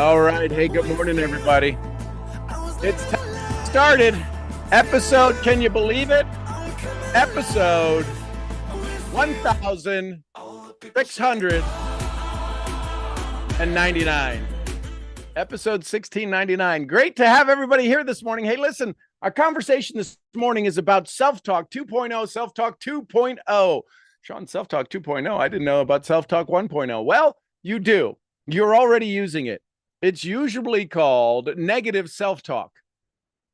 All right. Hey, good morning, everybody. It's started. Episode, can you believe it? Episode 1699. Episode 1699. Great to have everybody here this morning. Hey, listen, our conversation this morning is about Self-Talk 2.0, Self-Talk 2.0. Sean, Self-Talk 2.0. I didn't know about Self-Talk 1.0. Well, you do. You're already using it. It's usually called negative self-talk.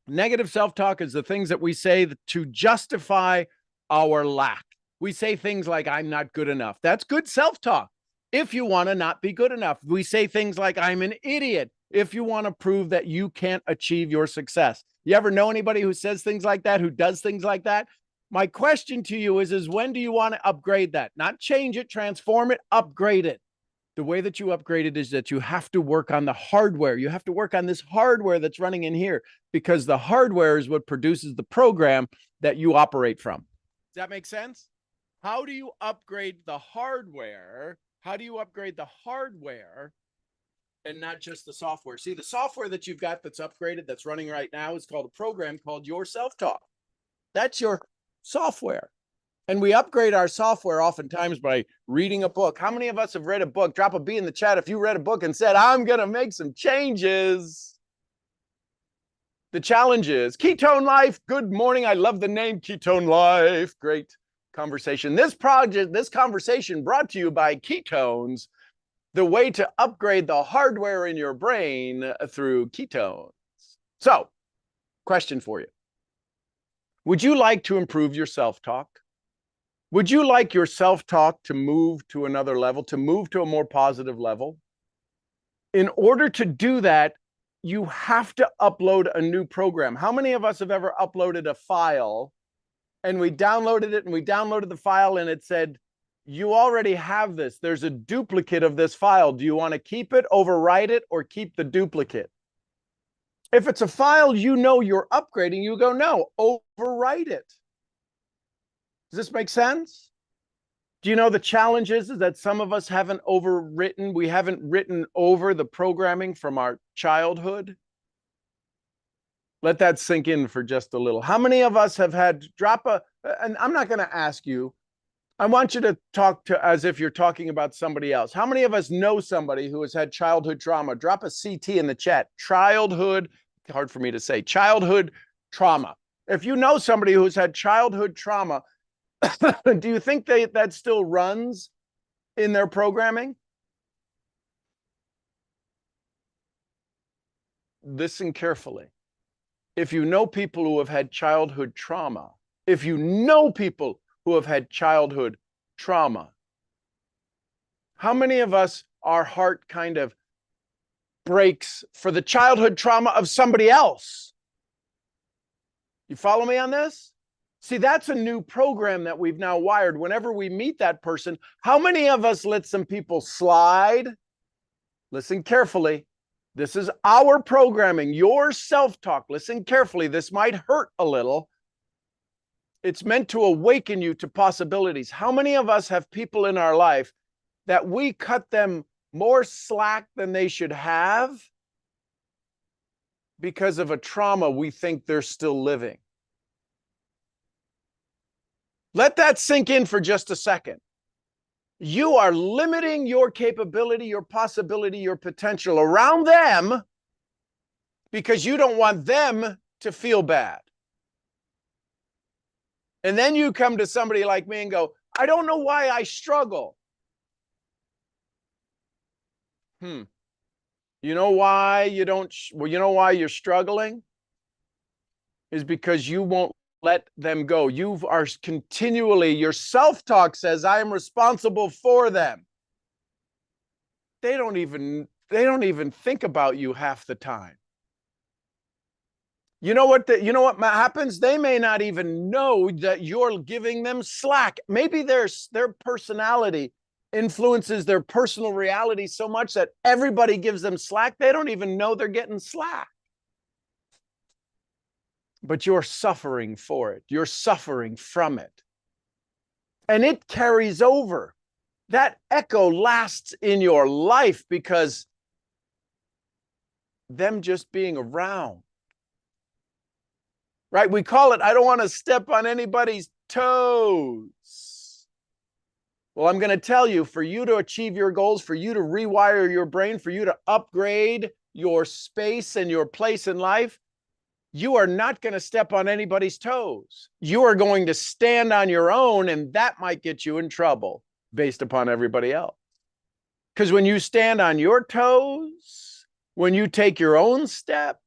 Negative self-talk is the things that we say to justify our lack. We say things like, I'm not good enough. That's good self-talk. If you want to not be good enough, we say things like, I'm an idiot. If you want to prove that you can't achieve your success. You ever know anybody who says things like that, who does things like that? My question to you is when do you want to upgrade that? Not change it, transform it, upgrade it. The way that you upgrade it is that you have to work on the hardware. You have to work on this hardware that's running in here because the hardware is what produces the program that you operate from. Does that make sense? How do you upgrade the hardware? How do you upgrade the hardware and not just the software? See, the software that you've got that's upgraded, that's running right now is called a program called your self-talk. That's your software. And we upgrade our software oftentimes by reading a book. How many of us have read a book? Drop a B in the chat if you read a book and said, I'm going to make some changes. The challenge is Ketone Life. Good morning. I love the name Ketone Life. Great conversation. This conversation brought to you by ketones, the way to upgrade the hardware in your brain through ketones. So, question for you. Would you like to improve your self-talk? Would you like your self-talk to move to another level, to move to a more positive level? In order to do that, you have to upload a new program. How many of us have ever uploaded a file and we downloaded it and we downloaded the file and it said, you already have this. There's a duplicate of this file. Do you want to keep it, overwrite it, or keep the duplicate? If it's a file you know you're upgrading, you go, no, overwrite it. Does this make sense? Do you know the challenge is that some of us haven't overwritten, we haven't written over the programming from our childhood? Let that sink in for just a little. How many of us have had and I'm not going to ask you, I want you to talk to as if you're talking about somebody else. How many of us know somebody who has had childhood trauma? Drop a CT in the chat. Childhood, hard for me to say, childhood trauma. If you know somebody who's had childhood trauma, do you think that still runs in their programming? Listen carefully. If you know people who have had childhood trauma, if you know people who have had childhood trauma, how many of us, our heart kind of breaks for the childhood trauma of somebody else? You follow me on this? See, that's a new program that we've now wired. Whenever we meet that person, how many of us let some people slide? Listen carefully. This is our programming, your self-talk. Listen carefully. This might hurt a little. It's meant to awaken you to possibilities. How many of us have people in our life that we cut them more slack than they should have because of a trauma we think they're still living? Let that sink in for just a second. You are limiting your capability, your possibility, your potential around them because you don't want them to feel bad. And then you come to somebody like me and go, I don't know why I struggle. You know why you don't, you know why you're struggling? Is because you won't let them go. You are continually, your self-talk says, I am responsible for them. They don't even think about you half the time. You know what happens? They may not even know that you're giving them slack. Maybe their personality influences their personal reality so much that everybody gives them slack. They don't even know they're getting slack. But you're suffering for it. You're suffering from it. And it carries over. That echo lasts in your life because them just being around. Right? We call it, I don't want to step on anybody's toes. Well, I'm going to tell you, for you to achieve your goals, for you to rewire your brain, for you to upgrade your space and your place in life, you are not going to step on anybody's toes. You are going to stand on your own, and that might get you in trouble based upon everybody else. Because when you stand on your toes, when you take your own steps,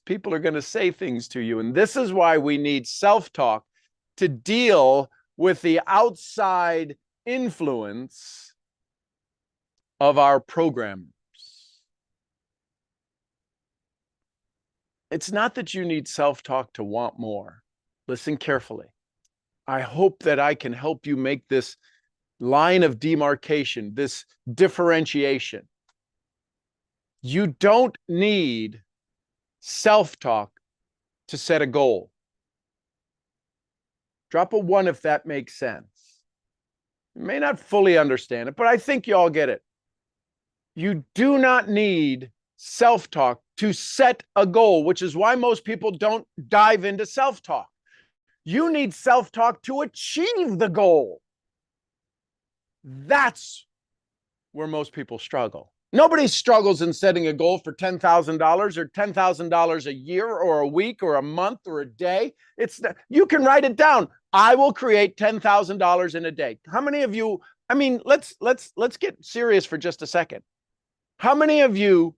people are going to say things to you. And this is why we need self-talk to deal with the outside influence of our programmers. It's not that you need self-talk to want more. Listen carefully. I hope that I can help you make this line of demarcation, this differentiation. You don't need self-talk to set a goal. Drop a 1 if that makes sense. You may not fully understand it, but I think you all get it. You do not need self-talk to set a goal, which is why most people don't dive into self-talk. You need self-talk to achieve the goal. That's where most people struggle. Nobody struggles in setting a goal for $10,000 or $10,000 a year or a week or a month or a day. You can write it down. I will create $10,000 in a day. How many of you, I mean, let's get serious for just a second. How many of you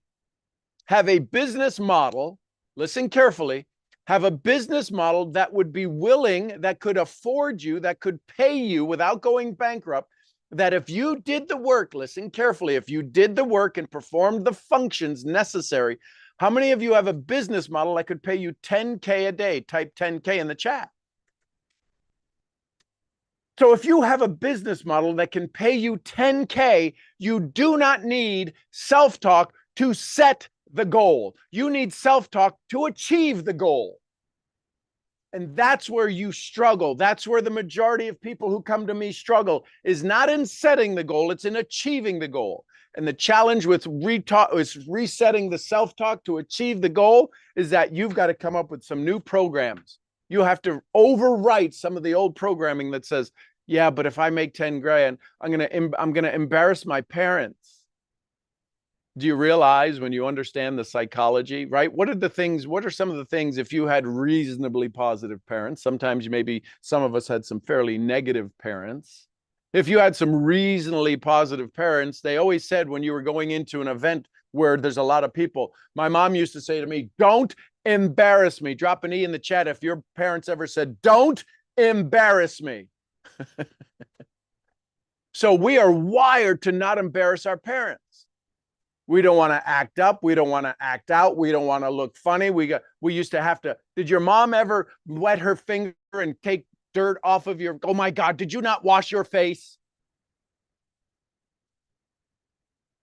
have a business model, listen carefully, have a business model that would be willing, that could afford you, that could pay you without going bankrupt, that if you did the work, listen carefully, if you did the work and performed the functions necessary, how many of you have a business model that could pay you $10K a day? Type $10K in the chat. So if you have a business model that can pay you $10K, you do not need self-talk to set the goal. You need self-talk to achieve the goal. And that's where you struggle. That's where the majority of people who come to me struggle, is not in setting the goal, it's in achieving the goal. And the challenge with resetting the self-talk to achieve the goal is that you've got to come up with some new programs. You have to overwrite some of the old programming that says, yeah, but if I make 10 grand, I'm going to embarrass my parents. Do you realize, when you understand the psychology, right? What are some of the things, if you had reasonably positive parents, sometimes maybe some of us had some fairly negative parents. If you had some reasonably positive parents, they always said when you were going into an event where there's a lot of people, my mom used to say to me, don't embarrass me. Drop an E in the chat if your parents ever said, don't embarrass me. So we are wired to not embarrass our parents. We don't want to act up. We don't want to act out. We don't want to look funny. We used to have to. Did your mom ever wet her finger and take dirt off of your, oh my God, did you not wash your face?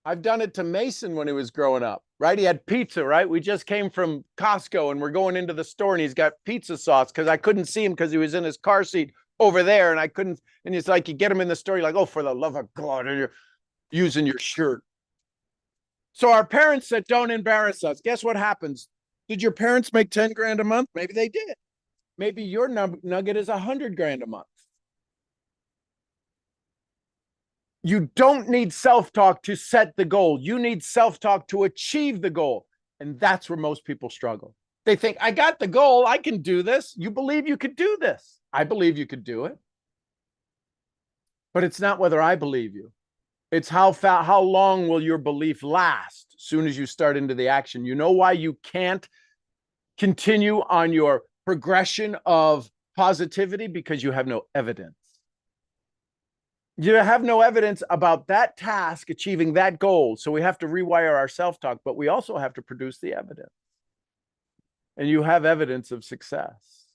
I've done it to Mason when he was growing up, right? He had pizza, right? We just came from Costco and we're going into the store and he's got pizza sauce because I couldn't see him because he was in his car seat over there and I couldn't. And it's like, you get him in the store, you're like, oh, for the love of God, and you're using your shirt. So our parents said, don't embarrass us. Guess what happens? Did your parents make 10 grand a month? Maybe they did. Maybe your nugget is 100 grand a month. You don't need self-talk to set the goal. You need self-talk to achieve the goal. And that's where most people struggle. They think, I got the goal. I can do this. You believe you could do this. I believe you could do it. But it's not whether I believe you. It's how long will your belief last as soon as you start into the action. You know why you can't continue on your progression of positivity? Because you have no evidence. You have no evidence about that task achieving that goal. So we have to rewire our self-talk, but we also have to produce the evidence. And you have evidence of success.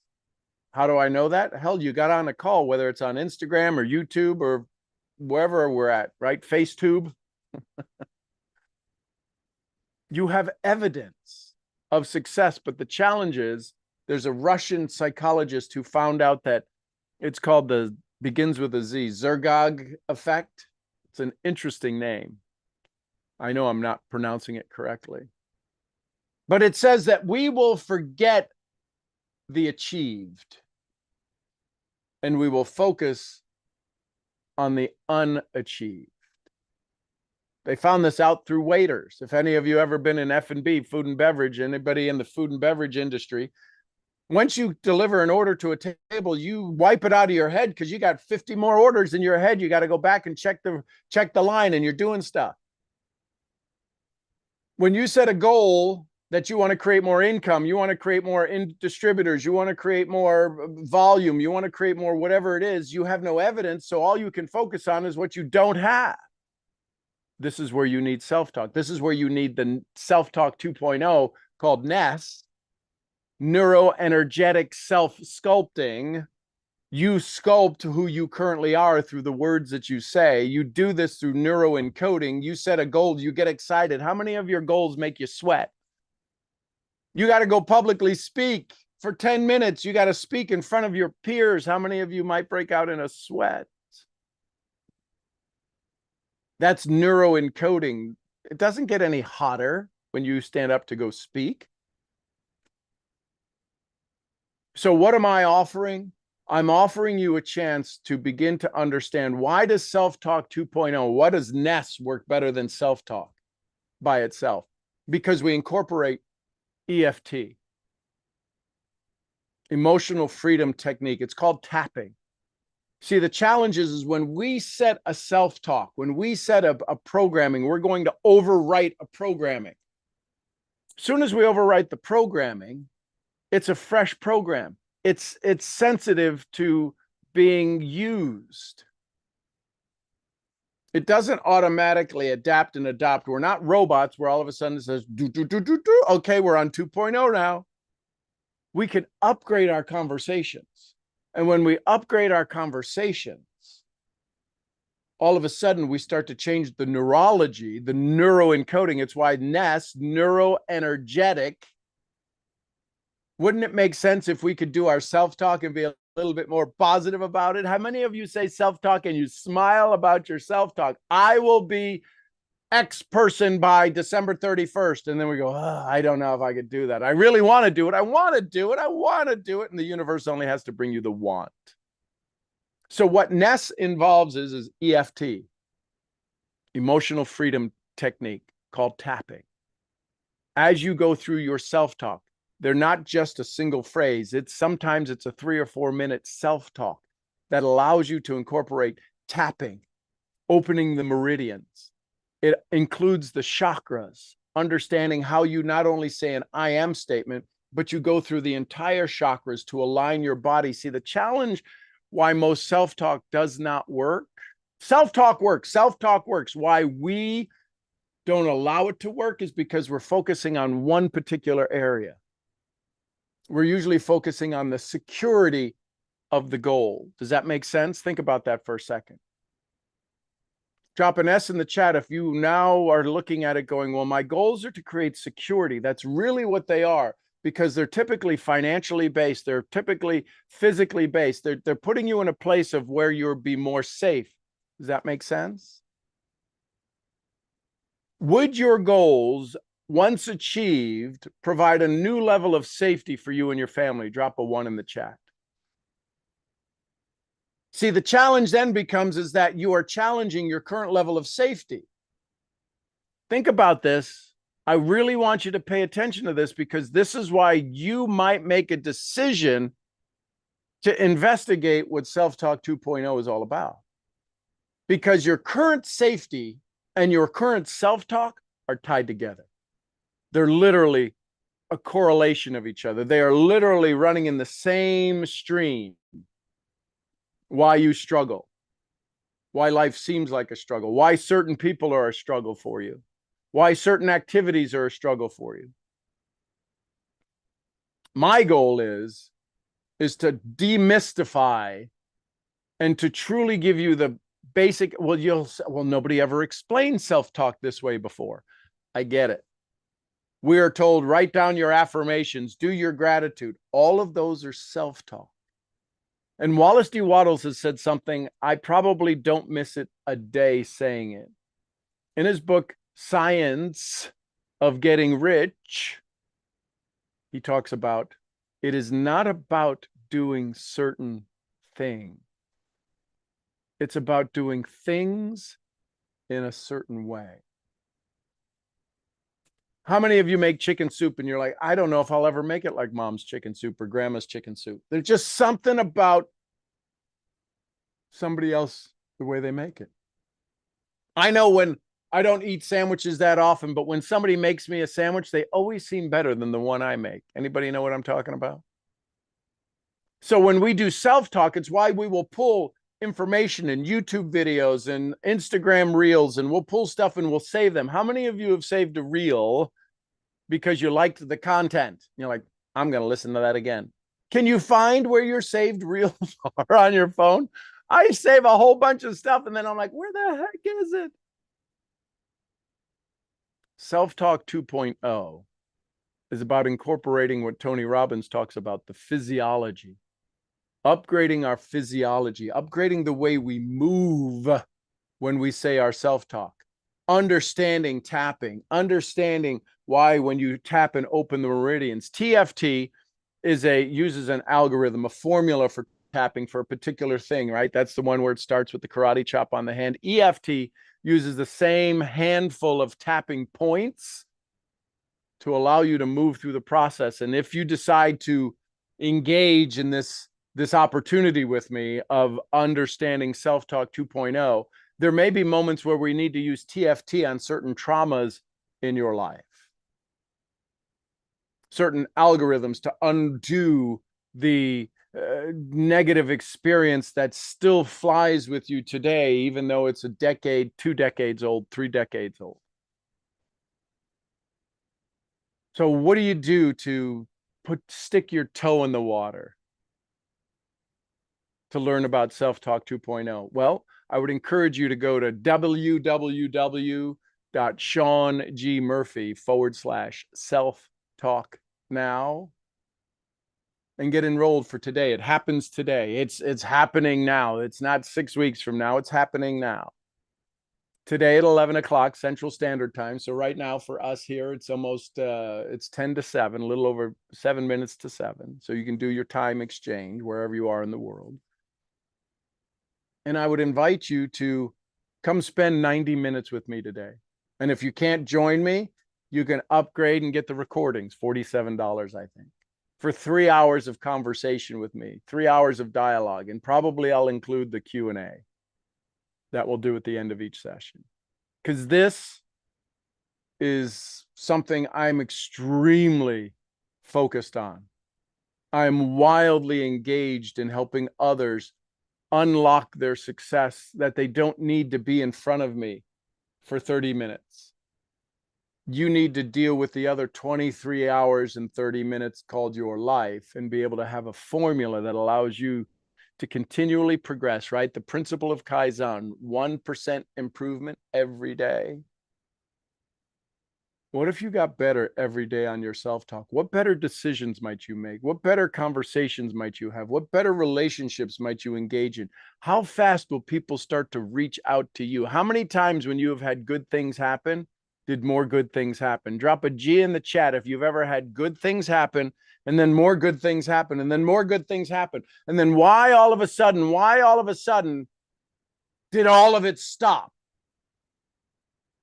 How do I know that? Hell, you got on a call, whether it's on Instagram or YouTube or wherever we're at, right? FaceTube. You have evidence of success, but the challenge is there's a Russian psychologist who found out that it's called begins with a Z, Zergog effect. It's an interesting name. I know I'm not pronouncing it correctly. But it says that we will forget the achieved and we will focus on the unachieved. They found this out through waiters. If any of you ever been in F&B, food and beverage, anybody in the food and beverage industry, once you deliver an order to a table, you wipe it out of your head because you got 50 more orders in your head. You got to go back and check the line, and you're doing stuff. When you set a goal that you want to create more income, you want to create more distributors, you want to create more volume, you want to create more whatever it is, you have no evidence. So all you can focus on is what you don't have. This is where you need self-talk. This is where you need the self-talk 2.0 called NESS, neuroenergetic self-sculpting. You sculpt who you currently are through the words that you say. You do this through neuroencoding. You set a goal, you get excited. How many of your goals make you sweat? You got to go publicly speak for 10 minutes. You got to speak in front of your peers. How many of you might break out in a sweat? That's neuroencoding. It doesn't get any hotter when you stand up to go speak. So what am I offering? I'm offering you a chance to begin to understand, why does Self-Talk 2.0, what does NESS work better than Self-Talk by itself? Because we incorporate EFT, emotional freedom technique. It's called tapping. See, the challenge is when we set a self-talk, when we set a programming, we're going to overwrite a programming. As soon as we overwrite the programming, it's a fresh program. It's sensitive to being used. It doesn't automatically adapt and adopt. We're not robots where all of a sudden it says, do, do, do, do, do. Okay, we're on 2.0 now. We can upgrade our conversations. And when we upgrade our conversations, all of a sudden we start to change the neurology, the neuroencoding. It's why NESS, neuroenergetic. Wouldn't it make sense if we could do our self-talk and be a little bit more positive about it? How many of you say self-talk and you smile about your self-talk? I will be X person by December 31st. And then we go, oh, I don't know if I could do that. I really want to do it. I want to do it. I want to do it. And the universe only has to bring you the want. So what NESS involves is EFT, emotional freedom technique, called tapping. As you go through your self-talk, they're not just a single phrase. Sometimes it's a 3 or 4 minute self-talk that allows you to incorporate tapping, opening the meridians. It includes the chakras, understanding how you not only say an I am statement, but you go through the entire chakras to align your body. See, the challenge why most self-talk does not work. Self-talk works. Self-talk works. Why we don't allow it to work is because we're focusing on one particular area. We're usually focusing on the security of the goal. Does that make sense? Think about that for a second. Drop an S in the chat if you now are looking at it going, well, my goals are to create security. That's really what they are, because they're typically financially based. They're typically physically based. They're putting you in a place of where you'll be more safe. Does that make sense? Would your goals, once achieved, provide a new level of safety for you and your family? Drop a 1 in the chat. See, the challenge then becomes is that you are challenging your current level of safety. Think about this. I really want you to pay attention to this, because this is why you might make a decision to investigate what Self-Talk 2.0 is all about. Because your current safety and your current self-talk are tied together. They're literally a correlation of each other. They are literally running in the same stream. Why you struggle, why life seems like a struggle, why certain people are a struggle for you, why certain activities are a struggle for you. My goal is to demystify and to truly give you the basic, well, nobody ever explained self-talk this way before. I get it. We are told, write down your affirmations, do your gratitude. All of those are self-talk. And Wallace D. Wattles has said something, I probably don't miss it a day saying it. In his book, Science of Getting Rich, he talks about it is not about doing certain things. It's about doing things in a certain way. How many of you make chicken soup and you're like, I don't know if I'll ever make it like mom's chicken soup or grandma's chicken soup? There's just something about somebody else, the way they make it. I know when I don't eat sandwiches that often, but when somebody makes me a sandwich, they always seem better than the one I make. Anybody know what I'm talking about? So when we do self-talk, it's why we will pull information and YouTube videos and Instagram reels, and we'll pull stuff and we'll save them. How many of you have saved a reel because you liked the content? You're like, I'm going to listen to that again. Can you find where your saved reels are on your phone? I save a whole bunch of stuff and then I'm like, where the heck is it? Self-Talk 2.0 is about incorporating what Tony Robbins talks about, the physiology, upgrading our physiology, upgrading the way we move when we say our self-talk, understanding tapping, understanding why when you tap and open the meridians. TFT uses an algorithm, a formula for tapping for a particular thing, right? That's the one where it starts with the karate chop on the hand. EFT uses the same handful of tapping points to allow you to move through the process. And if you decide to engage in this opportunity with me of understanding Self-Talk 2.0, there may be moments where we need to use TFT on certain traumas in your life, certain algorithms to undo the negative experience that still flies with you today, even though it's a decade, 2 decades old, 3 decades old. So what do you do to stick your toe in the water to learn about Self-Talk 2.0? Well, I would encourage you to go to www.SeanGMurphy/self-talk now and get enrolled for today. It happens today. It's happening now. It's not 6 weeks from now. It's happening now. Today at 11 o'clock Central Standard Time. So right now for us here, it's almost, it's 10 to 7, a little over 7 minutes to 7. So you can do your time exchange wherever you are in the world. And I would invite you to come spend 90 minutes with me today. And if you can't join me, you can upgrade and get the recordings, $47, I think, for 3 hours of conversation with me, 3 hours of dialogue. And probably I'll include the Q&A that we'll do at the end of each session. Because this is something I'm extremely focused on. I'm wildly engaged in helping others unlock their success, that they don't need to be in front of me for 30 minutes. You need to deal with the other 23 hours and 30 minutes called your life and be able to have a formula that allows you to continually progress, right? The principle of Kaizen, 1% improvement every day. What if you got better every day on your self-talk? What better decisions might you make? What better conversations might you have? What better relationships might you engage in? How fast will people start to reach out to you? How many times when you have had good things happen, did more good things happen? Drop a G in the chat if you've ever had good things happen, and then more good things happen, and then more good things happen. And then why all of a sudden did all of it stop?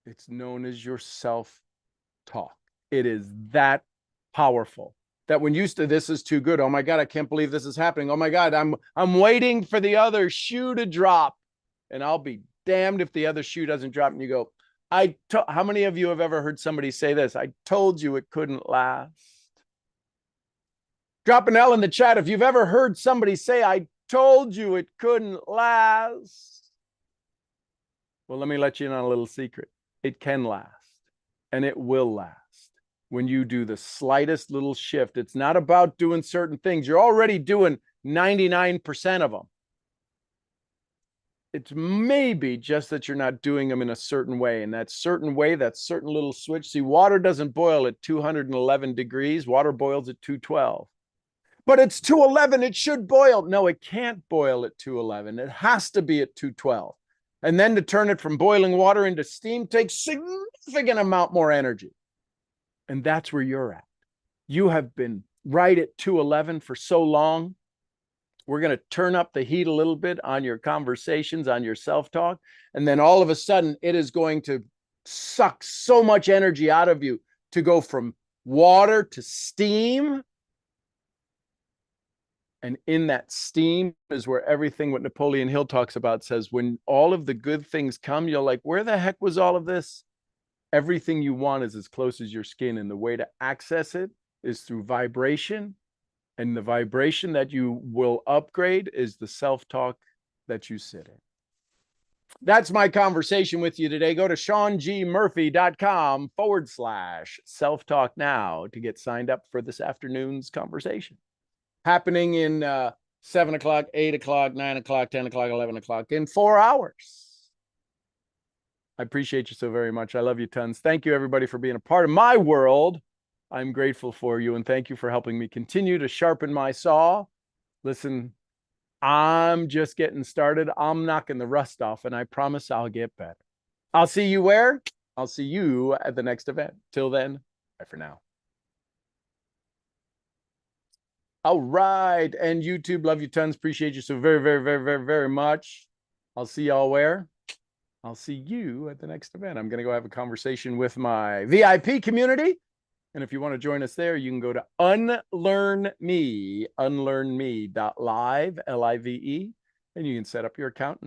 It's known as your self-talk. It is that powerful that when you say this is too good, oh my God, I can't believe this is happening. Oh my God, I'm waiting for the other shoe to drop, and I'll be damned if the other shoe doesn't drop. And you go, how many of you have ever heard somebody say this? I told you it couldn't last. Drop an L in the chat if you've ever heard somebody say, I told you it couldn't last. Well, let me let you in on a little secret. It can last, and it will last when you do the slightest little shift. It's not about doing certain things. You're already doing 99% of them. It's maybe just that you're not doing them in a certain way. And that certain way, that certain little switch. See, water doesn't boil at 211 degrees. Water boils at 212. But it's 211. It should boil. No, it can't boil at 211. It has to be at 212. And then to turn it from boiling water into steam takes significant amount more energy. And that's where you're at. You have been right at 211 for so long. We're going to turn up the heat a little bit on your conversations, on your self-talk. And then all of a sudden, it is going to suck so much energy out of you to go from water to steam. And in that steam is where everything what Napoleon Hill talks about says, when all of the good things come, you're like, where the heck was all of this? Everything you want is as close as your skin. And the way to access it is through vibration. And the vibration that you will upgrade is the self-talk that you sit in. That's my conversation with you today. Go to SeanGMurphy.com/self-talk now to get signed up for this afternoon's conversation. Happening in 7 o'clock, 8 o'clock, 9 o'clock, 10 o'clock, 11 o'clock in 4 hours. I appreciate you so very much. I love you tons. Thank you, everybody, for being a part of my world. I'm grateful for you, and thank you for helping me continue to sharpen my saw. Listen, I'm just getting started. I'm knocking the rust off, and I promise I'll get better. I'll see you where? I'll see you at the next event. Till then, bye for now. All right. And YouTube, love you tons. Appreciate you so very, very, very, very, very much. I'll see y'all where? I'll see you at the next event. I'm going to go have a conversation with my VIP community. And if you want to join us there, you can go to unlearnme.live, Live, and you can set up your account now.